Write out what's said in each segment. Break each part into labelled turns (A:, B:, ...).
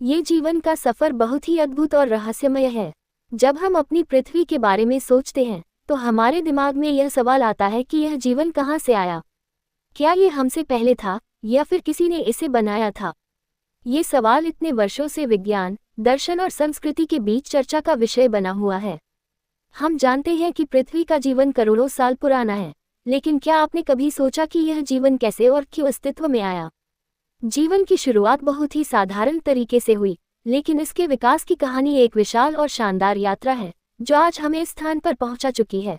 A: ये जीवन का सफर बहुत ही अद्भुत और रहस्यमय है। जब हम अपनी पृथ्वी के बारे में सोचते हैं तो हमारे दिमाग में यह सवाल आता है कि यह जीवन कहाँ से आया। क्या ये हमसे पहले था या फिर किसी ने इसे बनाया था? ये सवाल इतने वर्षों से विज्ञान, दर्शन और संस्कृति के बीच चर्चा का विषय बना हुआ है। हम जानते हैं कि पृथ्वी का जीवन करोड़ों साल पुराना है, लेकिन क्या आपने कभी सोचा कि यह जीवन कैसे और क्यों अस्तित्व में आया? जीवन की शुरुआत बहुत ही साधारण तरीके से हुई, लेकिन इसके विकास की कहानी एक विशाल और शानदार यात्रा है जो आज हमें इस स्थान पर पहुंचा चुकी है।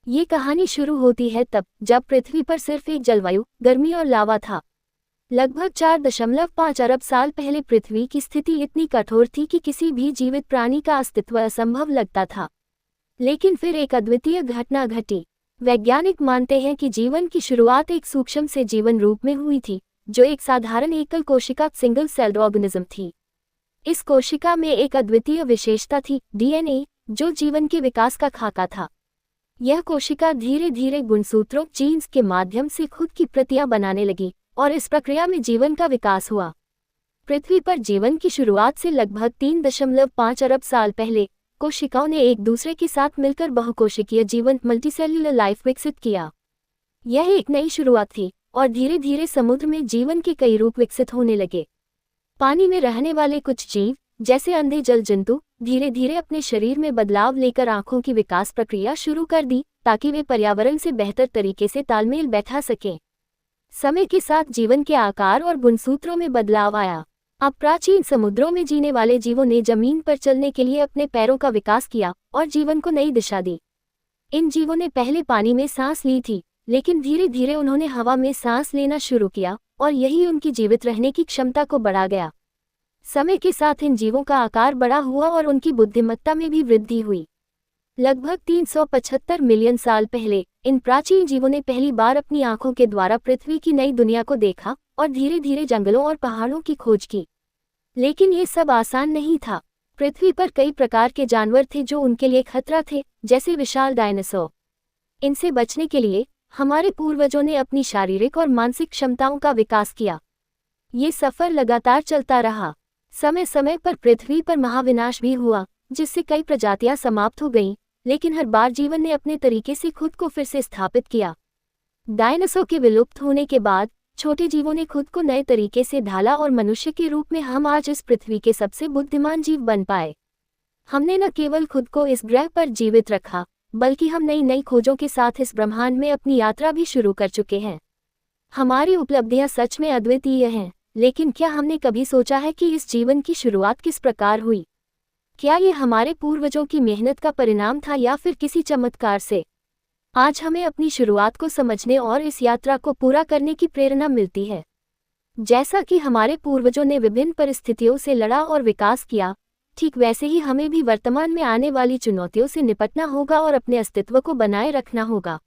A: ये कहानी शुरू होती है तब जब पृथ्वी पर सिर्फ एक जलवायु, गर्मी और लावा था। लगभग 4.5 अरब साल पहले पृथ्वी की स्थिति इतनी कठोर थी कि किसी भी जीवित प्राणी का अस्तित्व असंभव लगता था। लेकिन फिर एक अद्वितीय घटना घटी। वैज्ञानिक मानते हैं कि जीवन की शुरुआत एक सूक्ष्म से जीवन रूप में हुई थी, जो एक साधारण एकल कोशिका सिंगल सेल्ड ऑर्गेनिज्म थी। इस कोशिका में एक अद्वितीय विशेषता थी, डीएनए, जो जीवन के विकास का खाका था। यह कोशिका धीरे धीरे गुणसूत्रों, जीन्स के माध्यम से खुद की प्रतियां बनाने लगी और इस प्रक्रिया में जीवन का विकास हुआ। पृथ्वी पर जीवन की शुरुआत से लगभग 3.5 अरब साल पहले कोशिकाओं ने एक दूसरे के साथ मिलकर बहुकोशिकीय जीवन, मल्टीसेल्युलर लाइफ विकसित किया। यह एक नई शुरुआत थी और धीरे धीरे समुद्र में जीवन के कई रूप विकसित होने लगे। पानी में रहने वाले कुछ जीव, जैसे अंधे जल जंतु, धीरे धीरे अपने शरीर में बदलाव लेकर आंखों की विकास प्रक्रिया शुरू कर दी ताकि वे पर्यावरण से बेहतर तरीके से तालमेल बैठा सकें। समय के साथ जीवन के आकार और गुणसूत्रों में बदलाव आया। अब प्राचीन समुद्रों में जीने वाले जीवों ने जमीन पर चलने के लिए अपने पैरों का विकास किया और जीवन को नई दिशा दी। इन जीवों ने पहले पानी में सांस ली थी, लेकिन धीरे धीरे उन्होंने हवा में सांस लेना शुरू किया और यही उनकी जीवित रहने की क्षमता को बढ़ा गया। समय के साथ इन जीवों का आकार बड़ा हुआ और उनकी बुद्धिमत्ता में भी वृद्धि हुई। लगभग 375 मिलियन साल पहले इन प्राचीन जीवों ने पहली बार अपनी आंखों के द्वारा पृथ्वी की नई दुनिया को देखा और धीरे धीरे जंगलों और पहाड़ों की खोज की। लेकिन ये सब आसान नहीं था। पृथ्वी पर कई प्रकार के जानवर थे जो उनके लिए खतरा थे, जैसे विशाल डायनासोर। इनसे बचने के लिए हमारे पूर्वजों ने अपनी शारीरिक और मानसिक क्षमताओं का विकास किया। ये सफर लगातार चलता रहा। समय समय पर पृथ्वी पर महाविनाश भी हुआ, जिससे कई प्रजातियां समाप्त हो गईं, लेकिन हर बार जीवन ने अपने तरीके से खुद को फिर से स्थापित किया। डायनासोर के विलुप्त होने के बाद छोटे जीवों ने खुद को नए तरीके से ढाला और मनुष्य के रूप में हम आज इस पृथ्वी के सबसे बुद्धिमान जीव बन पाए। हमने न केवल खुद को इस ग्रह पर जीवित रखा, बल्कि हम नई नई खोजों के साथ इस ब्रह्मांड में अपनी यात्रा भी शुरू कर चुके हैं। हमारी उपलब्धियां सच में अद्वितीय हैं, लेकिन क्या हमने कभी सोचा है कि इस जीवन की शुरुआत किस प्रकार हुई? क्या ये हमारे पूर्वजों की मेहनत का परिणाम था या फिर किसी चमत्कार से? आज हमें अपनी शुरुआत को समझने और इस यात्रा को पूरा करने की प्रेरणा मिलती है। जैसा कि हमारे पूर्वजों ने विभिन्न परिस्थितियों से लड़ा और विकास किया, ठीक वैसे ही हमें भी वर्तमान में आने वाली चुनौतियों से निपटना होगा और अपने अस्तित्व को बनाए रखना होगा।